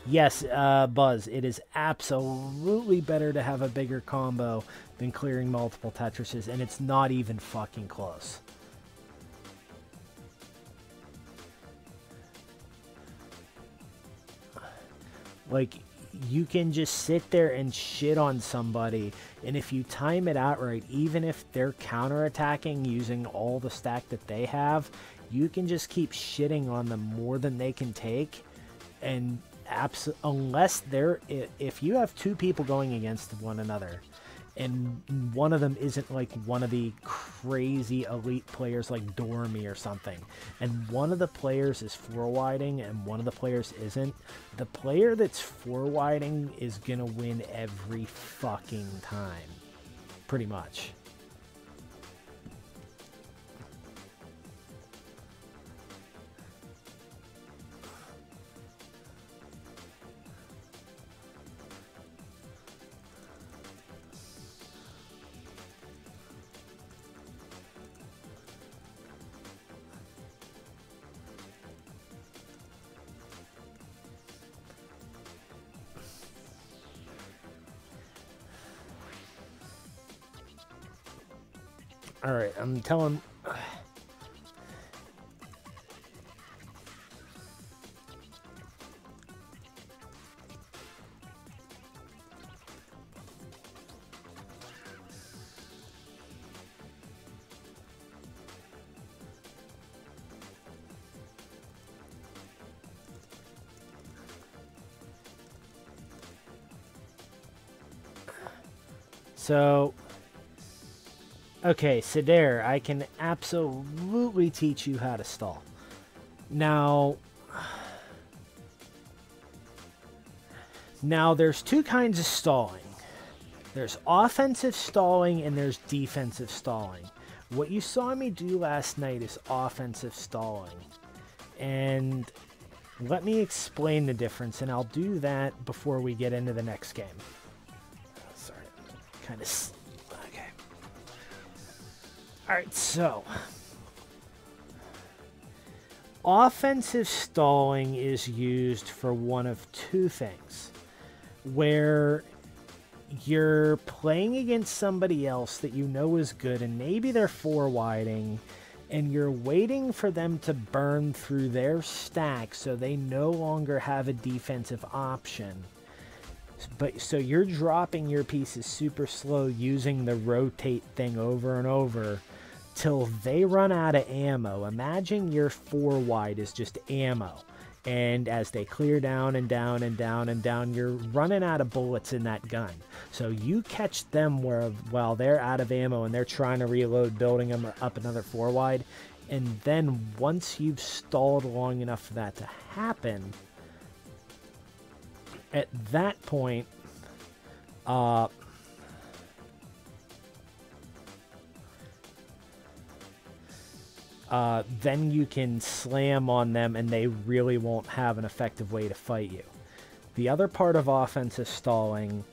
Yes, Buzz, it is absolutely better to have a bigger combo than clearing multiple Tetrises, and it's not even fucking close. Like, you can just sit there and shit on somebody, and if you time it out right, even if they're counterattacking using all the stack that they have, you can just keep shitting on them more than they can take, and unless they're, if you have two people going against one another, and one of them isn't like one of the crazy elite players like Dormy or something, and one of the players is four-widing and one of the players isn't, the player that's four-widing is gonna win every fucking time. Pretty much. Alright, I'm telling... So... Okay, Sedair, I can absolutely teach you how to stall. Now, there's two kinds of stalling. There's offensive stalling and there's defensive stalling. What you saw me do last night is offensive stalling. And let me explain the difference, and I'll do that before we get into the next game. Sorry, kind of... Alright, so offensive stalling is used for one of two things. Where you're playing against somebody else that you know is good, and maybe they're four-widing, and you're waiting for them to burn through their stack so they no longer have a defensive option. But so you're dropping your pieces super slow using the rotate thing over and over till they run out of ammo. Imagine your four wide is just ammo, and as they clear down and down and down and down, you're running out of bullets in that gun. So you catch them while they're out of ammo and they're trying to reload, building them up another four wide, and then once you've stalled long enough for that to happen, at that point, then you can slam on them and they really won't have an effective way to fight you. The other part of offensive stalling,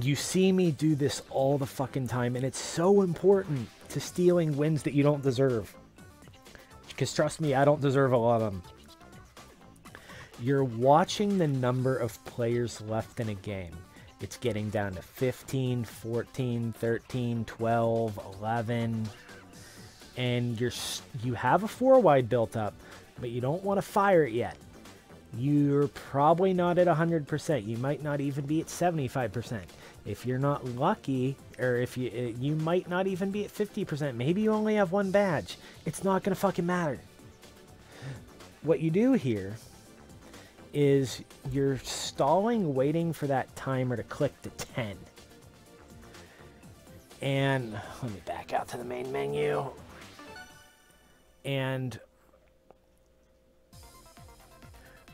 you see me do this all the fucking time, and it's so important to stealing wins that you don't deserve. Because trust me, I don't deserve a lot of them. You're watching the number of players left in a game. It's getting down to 15, 14, 13, 12, 11. And you have a four-wide built up, but you don't want to fire it yet. You're probably not at 100%. You might not even be at 75%. If you're not lucky, or if you might not even be at 50%. Maybe you only have one badge. It's not going to fucking matter. What you do here is you're stalling, waiting for that timer to click to 10. And let me back out to the main menu. And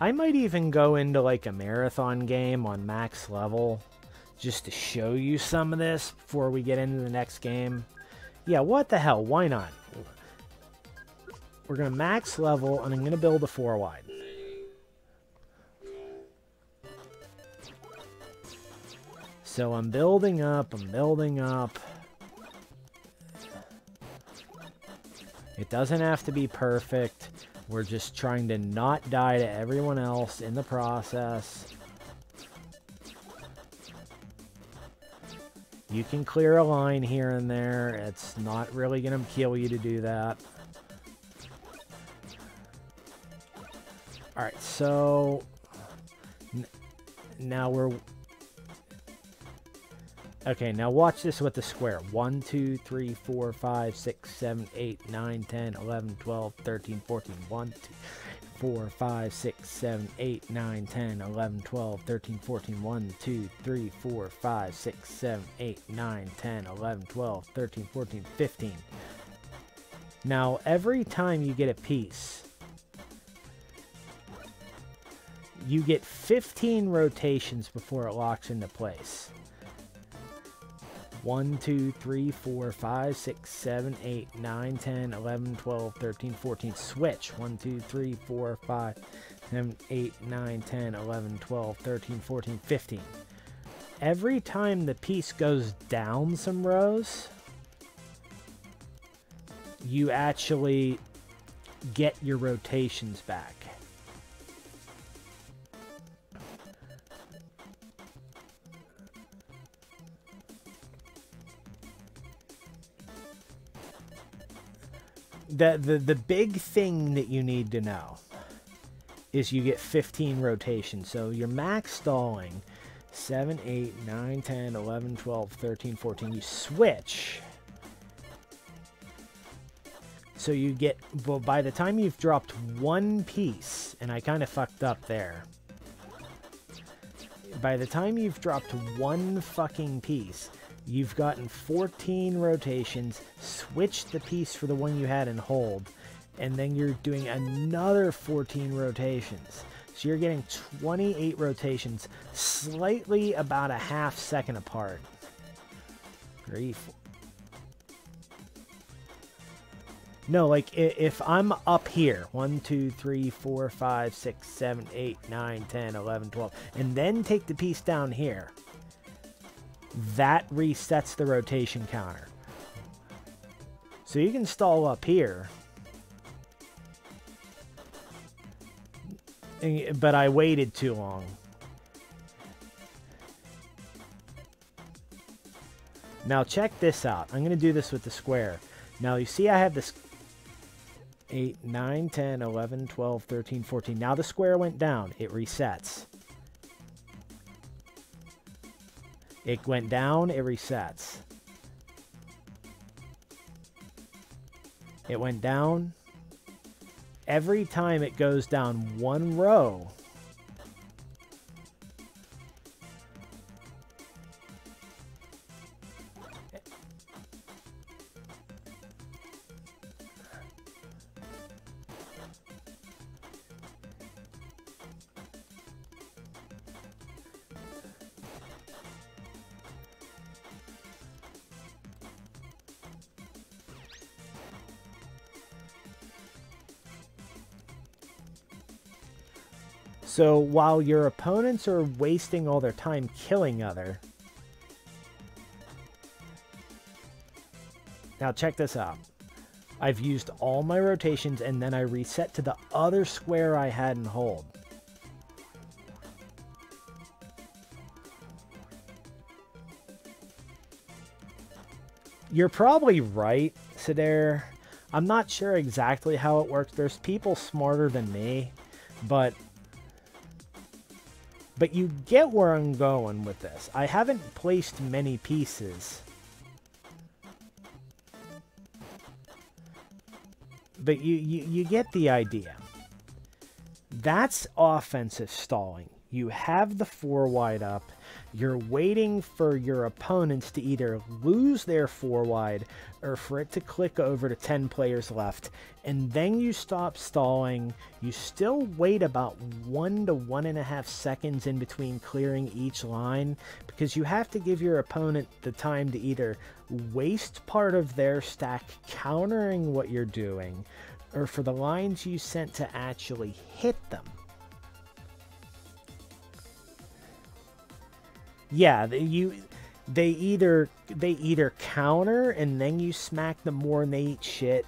I might even go into like a marathon game on max level just to show you some of this before we get into the next game. Yeah, what the hell? Why not? We're going to max level, and I'm going to build a four wide. So I'm building up, It doesn't have to be perfect. We're just trying to not die to everyone else in the process. You can clear a line here and there. It's not really going to kill you to do that. Alright, so... now we're... okay, now watch this with the square. 1, 2, 3, 4, 5, 6, 7, 8, 9, 10, 11, 12, 13, 14. 1, 2, 4, 5, 6, 7, 8, 9, 10, 11, 12, 13, 14. 1, 2, 3, 4, 5, 6, 7, 8, 9, 10, 11, 12, 13, 14, 15. Now, every time you get a piece, you get 15 rotations before it locks into place. 1, 2, 3, 4, 5, 6, 7, 8, 9, 10, 11, 12, 13, 14. Switch. 1, 2, 3, 4, 5, 7, 8, 9, 10, 11, 12, 13, 14, 15. Every time the piece goes down some rows, you actually get your rotations back. The big thing that you need to know is you get 15 rotations. So your max stalling, 7, 8, 9, 10, 11, 12, 13, 14. You switch. So you get, well, by the time you've dropped one piece, and I kind of fucked up there. By the time you've dropped one fucking piece, you've gotten 14 rotations, switched the piece for the one you had in hold, and then you're doing another 14 rotations. So you're getting 28 rotations, slightly about a half second apart. 3, 4. No, like if I'm up here, 1, 2, 3, 4, 5, 6, 7, 8, 9, 10, 11, 12, and then take the piece down here, that resets the rotation counter. So you can stall up here, but I waited too long. Now check this out. I'm going to do this with the square. Now you see I have this 8, 9, 10, 11, 12, 13, 14. Now the square went down. It resets. It went down, it resets. It went down. Every time it goes down one row, so while your opponents are wasting all their time killing other... Now check this out. I've used all my rotations and then I reset to the other square I had in hold. You're probably right, Sedair. I'm not sure exactly how it works. There's people smarter than me, but you get where I'm going with this. I haven't placed many pieces, but you get the idea. That's offensive stalling. You have the 4 wide up. You're waiting for your opponents to either lose their 4 wide or for it to click over to 10 players left. And then you stop stalling. You still wait about 1 to 1.5 seconds in between clearing each line, because you have to give your opponent the time to either waste part of their stack countering what you're doing, or for the lines you sent to actually hit them. Yeah, they either counter and then you smack them more and they eat shit,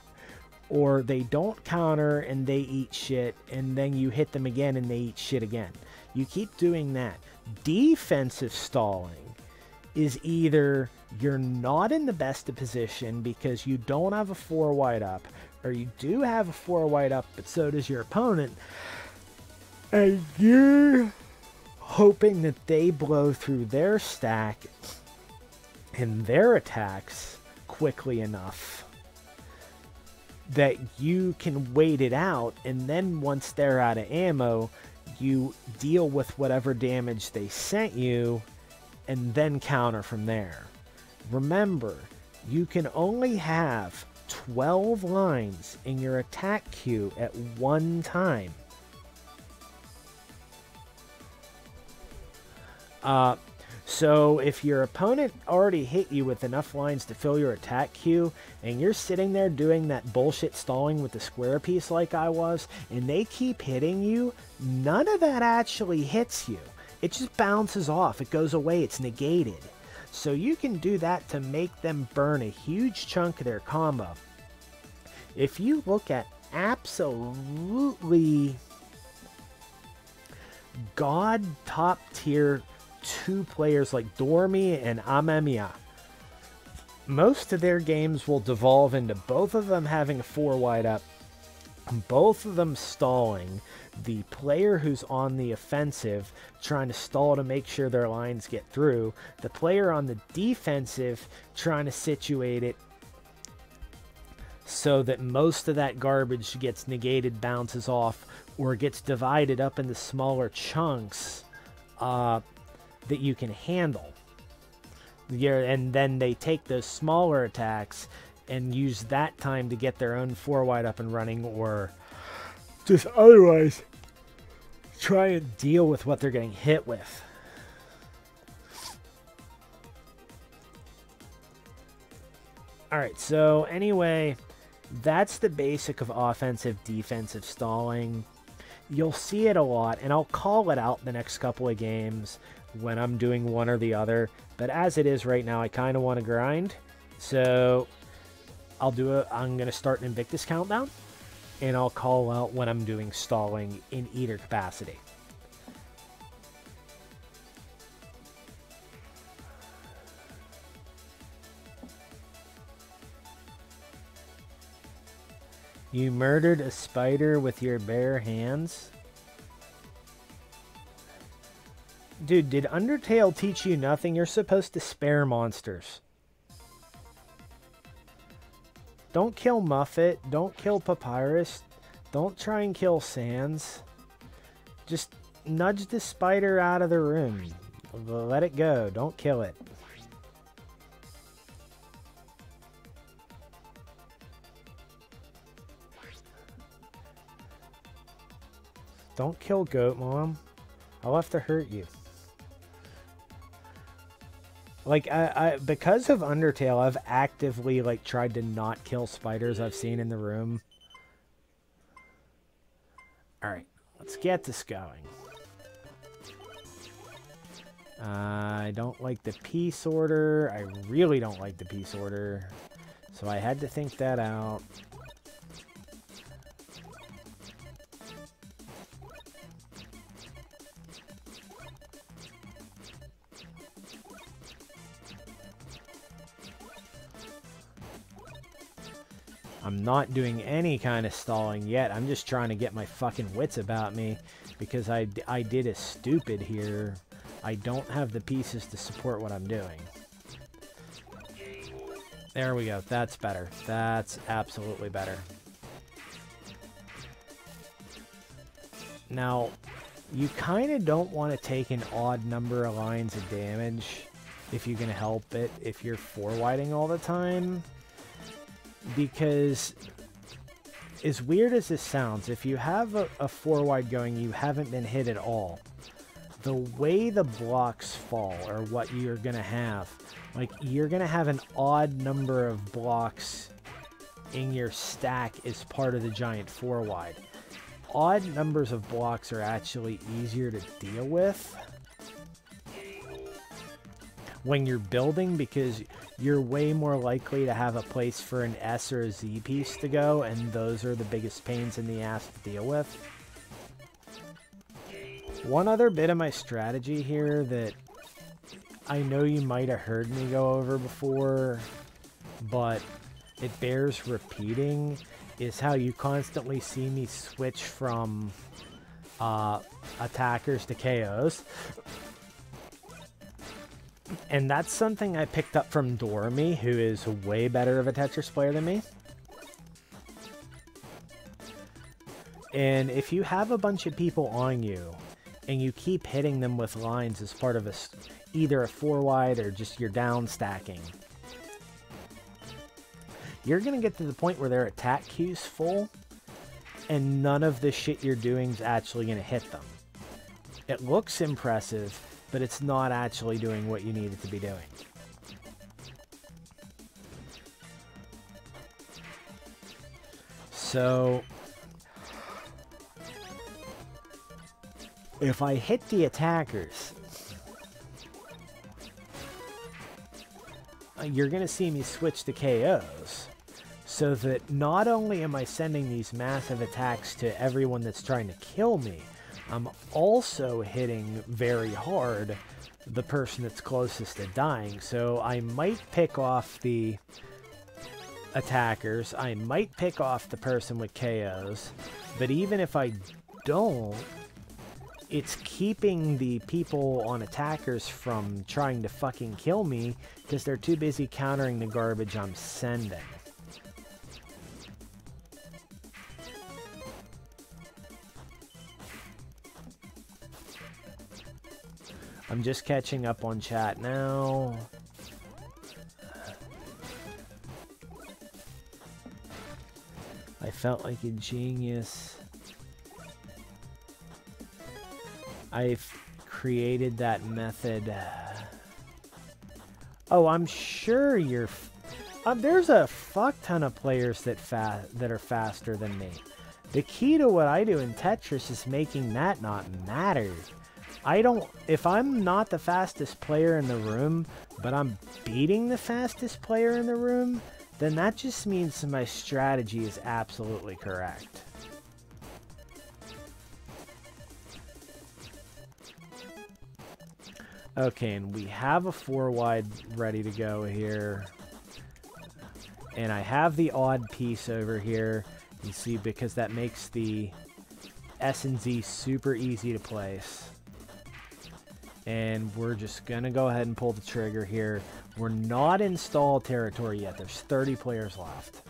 or they don't counter and they eat shit, and then you hit them again and they eat shit again. You keep doing that. Defensive stalling is either you're not in the best of position because you don't have a 4 white up, or you do have a 4 white up, but so does your opponent, and you're hoping that they blow through their stack and their attacks quickly enough that you can wait it out, and then once they're out of ammo, you deal with whatever damage they sent you and then counter from there. Remember, you can only have 12 lines in your attack queue at one time. So if your opponent already hit you with enough lines to fill your attack queue, and you're sitting there doing that bullshit stalling with the square piece like I was, and they keep hitting you, none of that actually hits you. It just bounces off. It goes away. It's negated. So you can do that to make them burn a huge chunk of their combo. If you look at absolutely god top tier 2 players like Dormy and Amemiya, most of their games will devolve into both of them having a 4 wide up, both of them stalling, the player who's on the offensive trying to stall to make sure their lines get through, the player on the defensive trying to situate it so that most of that garbage gets negated, bounces off, or gets divided up into smaller chunks that you can handle. And then they take those smaller attacks and use that time to get their own 4 wide up and running, or just otherwise try and deal with what they're getting hit with. Alright, so anyway, that's the basic of offensive defensive stalling. You'll see it a lot, and I'll call it out the next couple of games when I'm doing one or the other. But as it is right now, I kind of want to grind. So I'm going to start an Invictus countdown, and I'll call out when I'm doing stalling in either capacity. You murdered a spider with your bare hands? Dude, did Undertale teach you nothing? You're supposed to spare monsters. Don't kill Muffet. Don't kill Papyrus. Don't try and kill Sans. Just nudge the spider out of the room. Let it go. Don't kill it. Don't kill Goat Mom. I'll have to hurt you. Like, because of Undertale, I've actively, like, tried to not kill spiders I've seen in the room. Alright, let's get this going. I don't like the peace order. I really don't like the peace order. So I had to think that out. I'm not doing any kind of stalling yet. I'm just trying to get my fucking wits about me because I did a stupid here. I don't have the pieces to support what I'm doing. There we go. That's better. That's absolutely better. Now, you kind of don't want to take an odd number of lines of damage if you can help it, if you're 4-widing all the time. Because, as weird as this sounds, if you have a 4-wide going, you haven't been hit at all. The way the blocks fall, or what you're going to have, like, you're going to have an odd number of blocks in your stack as part of the giant 4-wide. Odd numbers of blocks are actually easier to deal with. when you're building, because you're way more likely to have a place for an S or a Z piece to go, and those are the biggest pains in the ass to deal with. One other bit of my strategy here that I know you might have heard me go over before, but it bears repeating, is how you constantly see me switch from attackers to KOs. And that's something I picked up from Dormy, who is way better of a Tetris player than me. And if you have a bunch of people on you, and you keep hitting them with lines as part of either a 4-wide or just your down stacking, you're going to get to the point where their attack queue's full, and none of the shit you're doing is actually going to hit them. It looks impressive, but it's not actually doing what you need it to be doing. So if I hit the attackers, you're going to see me switch to KOs, so that not only am I sending these massive attacks to everyone that's trying to kill me, I'm also hitting very hard the person that's closest to dying. So I might pick off the attackers, I might pick off the person with KOs, but even if I don't, it's keeping the people on attackers from trying to fucking kill me because they're too busy countering the garbage I'm sending. I'm just catching up on chat now. I felt like a genius. I've created that method. Oh, I'm sure you're... there's a fuck ton of players that are faster than me. The key to what I do in Tetris is making that not matter. If I'm not the fastest player in the room, but I'm beating the fastest player in the room, then that just means my strategy is absolutely correct. Okay, and we have a 4-wide ready to go here. And I have the odd piece over here. You see, because that makes the S and Z super easy to place. And we're just going to go ahead and pull the trigger here. We're not in stall territory yet. There's 30 players left.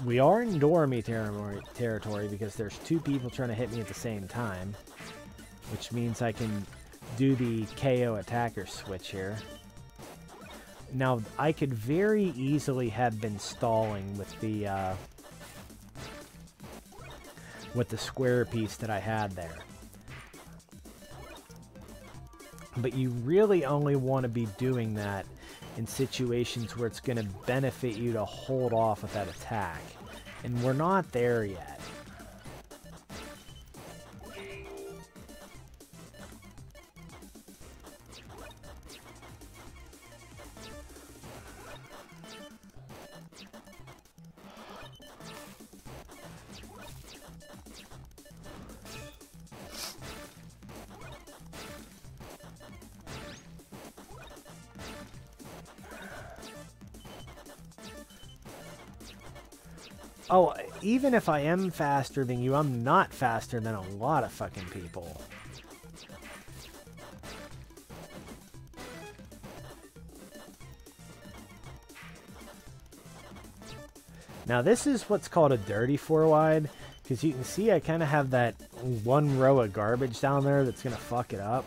We are in Dormy territory because there's 2 people trying to hit me at the same time. Which means I can do the KO attacker switch here. Now, I could very easily have been stalling with the square piece that I had there. But you really only want to be doing that in situations where it's going to benefit you to hold off with that attack. And we're not there yet. Oh, even if I am faster than you, I'm not faster than a lot of fucking people. Now this is what's called a dirty 4-wide, because you can see I kind of have that 1 row of garbage down there that's going to fuck it up.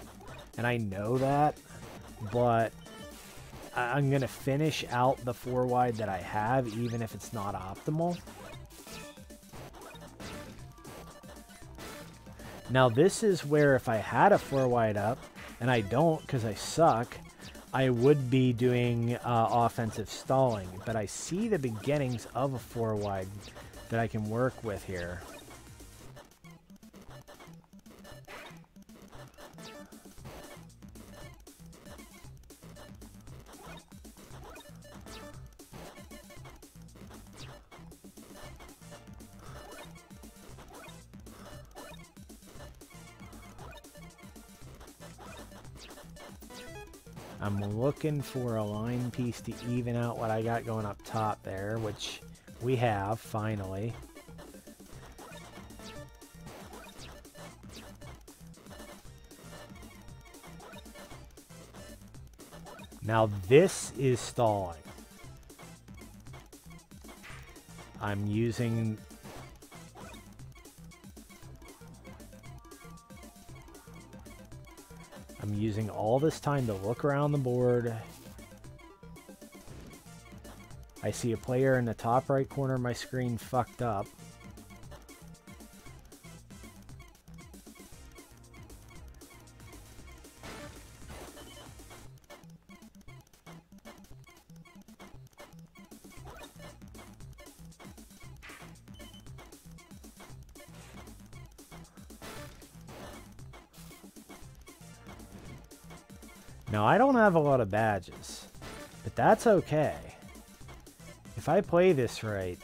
And I know that, but I'm going to finish out the 4-wide that I have, even if it's not optimal. Now this is where if I had a 4-wide up, and I don't because I suck, I would be doing offensive stalling. But I see the beginnings of a 4-wide that I can work with here. I'm looking for a line piece to even out what I got going up top there, which we have, finally. Now this is stalling. I'm using... all this time to look around the board. I see a player in the top right corner of my screen fucked up. Now, I don't have a lot of badges, but that's okay. If I play this right...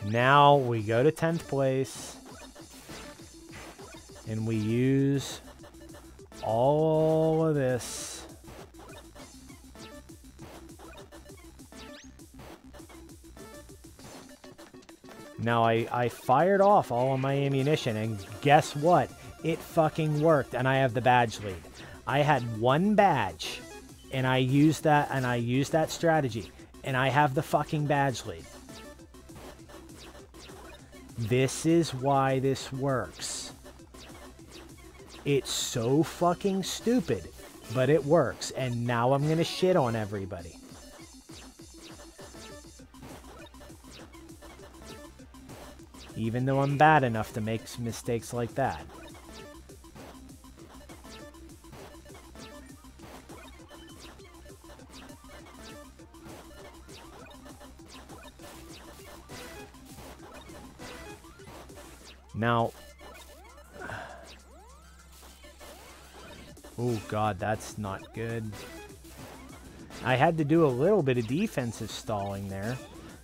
Now we go to 10th place, and we use all of this. Now, I fired off all of my ammunition, and guess what? It fucking worked, and I have the badge lead. I had one badge, and I used that strategy, and I have the fucking badge lead. This is why this works. It's so fucking stupid, but it works, and now I'm gonna shit on everybody. Even though I'm bad enough to make mistakes like that. Now... Oh god, that's not good. I had to do a little bit of defensive stalling there.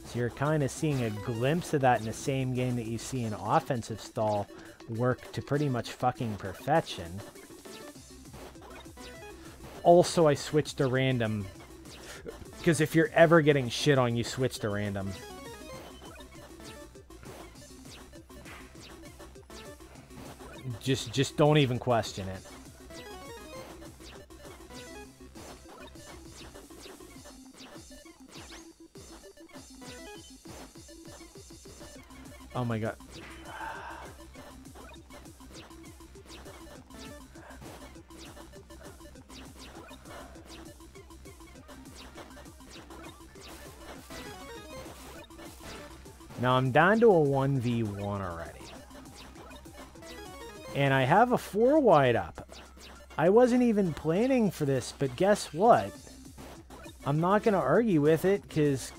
So you're kind of seeing a glimpse of that in the same game that you see an offensive stall work to pretty much fucking perfection. Also, I switched to random. Because if you're ever getting shit on, you switch to random. Just don't even question it. Oh my god. Now I'm down to a 1v1 already. And I have a 4 wide up. I wasn't even planning for this, but guess what? I'm not going to argue with it, because...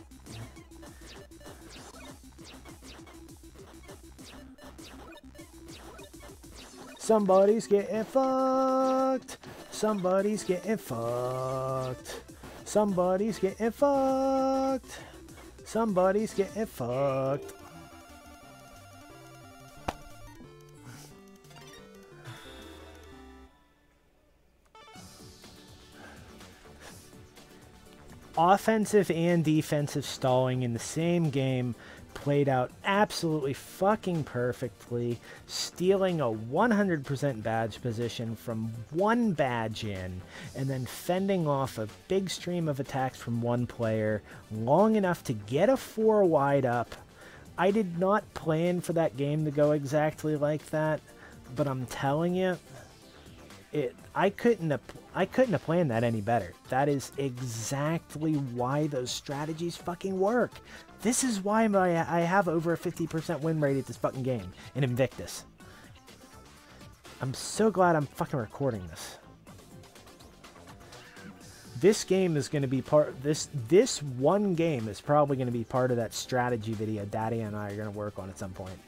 Somebody's getting fucked. Somebody's getting fucked. Somebody's getting fucked. Somebody's getting fucked. Offensive and defensive stalling in the same game played out absolutely fucking perfectly, stealing a 100% badge position from one badge in, and then fending off a big stream of attacks from one player long enough to get a 4 wide up. I did not plan for that game to go exactly like that, but I'm telling you, I couldn't have planned that any better. That is exactly why those strategies fucking work. This is why I have over a 50% win rate at this fucking game in Invictus. I'm so glad I'm fucking recording this. This game is going to be this one game is probably going to be part of that strategy video Daddy and I are going to work on at some point.